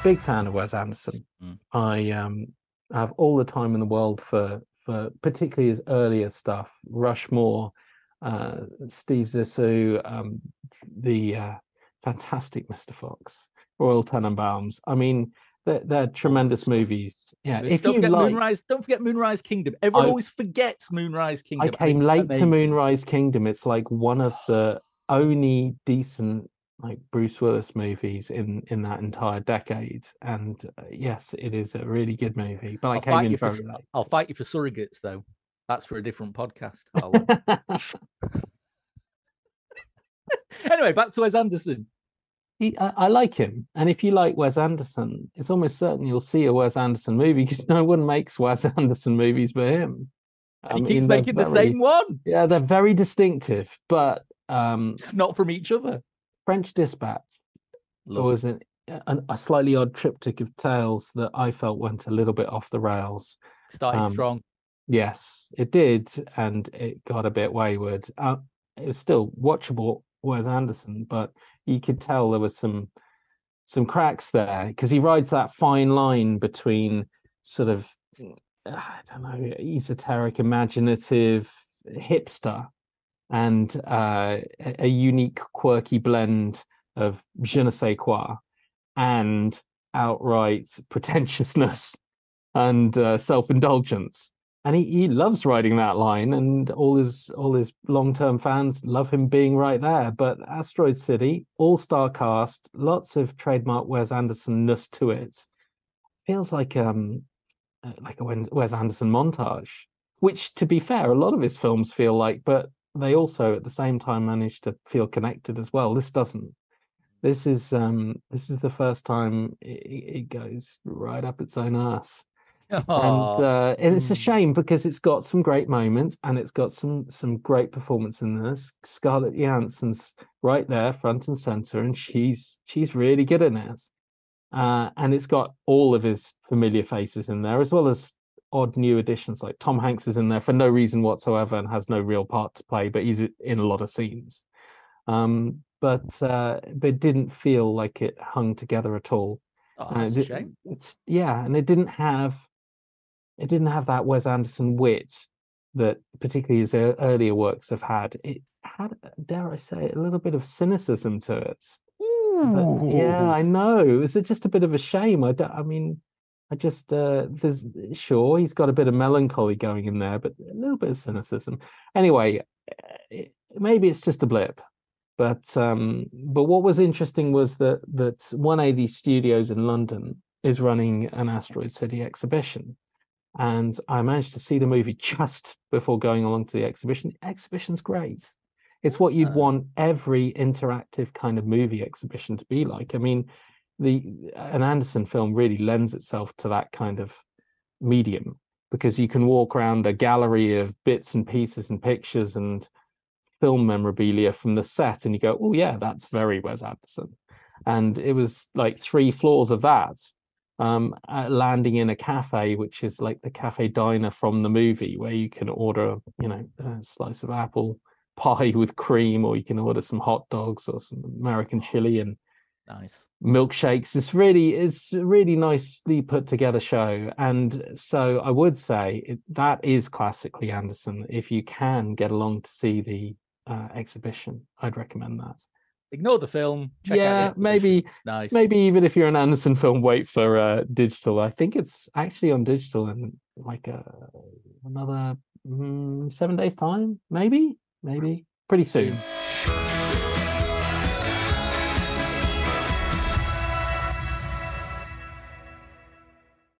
big fan of Wes Anderson. I have all the time in the world for particularly his earlier stuff, Rushmore, Steve Zissou, the fantastic Mr. Fox, Royal Tenenbaums. I mean, they're tremendous movies. Yeah, if don't you forget like, Moonrise, don't forget Moonrise Kingdom. Everyone always forgets Moonrise Kingdom. I came late to Moonrise Kingdom. It's like one of the only decent like Bruce Willis movies in that entire decade, and yes, it is a really good movie. But I came in very late. I'll fight you for Surrogates, though. That's for a different podcast. Anyway, back to Wes Anderson. I like him, and if you like Wes Anderson, it's almost certain you'll see a Wes Anderson movie because no one makes Wes Anderson movies but him. He keeps making the same one. Yeah, they're very distinctive, but it's not from each other. French Dispatch was a slightly odd triptych of tales that I felt went a little bit off the rails. Started strong. Yes, it did, and it got a bit wayward. It was still watchable Wes Anderson, but you could tell there was some cracks there because he rides that fine line between sort of I don't know, esoteric, imaginative, hipster, and a unique, quirky blend of je ne sais quoi and outright pretentiousness and self-indulgence. And he loves riding that line, and all his long-term fans love him being right there. But Asteroid City, all-star cast, lots of trademark Wes Anderson-ness to it. Feels like a Wes Anderson montage, which, to be fair, a lot of his films feel like, but they also at the same time manage to feel connected as well. This doesn't. This is the first time it goes right up its own ass. And it's a shame because it's got some great moments and it's got some great performance in this. Scarlett Johansson's right there, front and center, and she's really good in it. And it's got all of his familiar faces in there, as well as odd new additions. Like Tom Hanks is in there for no reason whatsoever and has no real part to play, but he's in a lot of scenes. But it didn't feel like it hung together at all. Oh, that's a shame. And it didn't have that Wes Anderson wit that particularly his earlier works have had. It had, dare I say it, a little bit of cynicism to it. But, yeah, I know. It's just a bit of a shame. There's sure he's got a bit of melancholy going in there, but a little bit of cynicism. Anyway, maybe it's just a blip. But what was interesting was that 180 Studios in London is running an Asteroid City exhibition. And I managed to see the movie just before going along to the exhibition. The exhibition's great. It's what you'd want every interactive kind of movie exhibition to be like. I mean, an Anderson film really lends itself to that kind of medium because you can walk around a gallery of bits and pieces and pictures and film memorabilia from the set and you go, oh yeah, that's very Wes Anderson. And it was like 3 floors of that, landing in a cafe, which is like the cafe diner from the movie, where you can order, a slice of apple pie with cream, or you can order some hot dogs or some American chili and nice milkshakes. It's a really nicely put together show. And so I would say that is classically Anderson. If you can get along to see the exhibition, I'd recommend that. Ignore the film. Check out the maybe nice. Maybe even if you're an Anderson film, wait for digital. I think it's actually on digital in like another 7 days time, maybe pretty soon.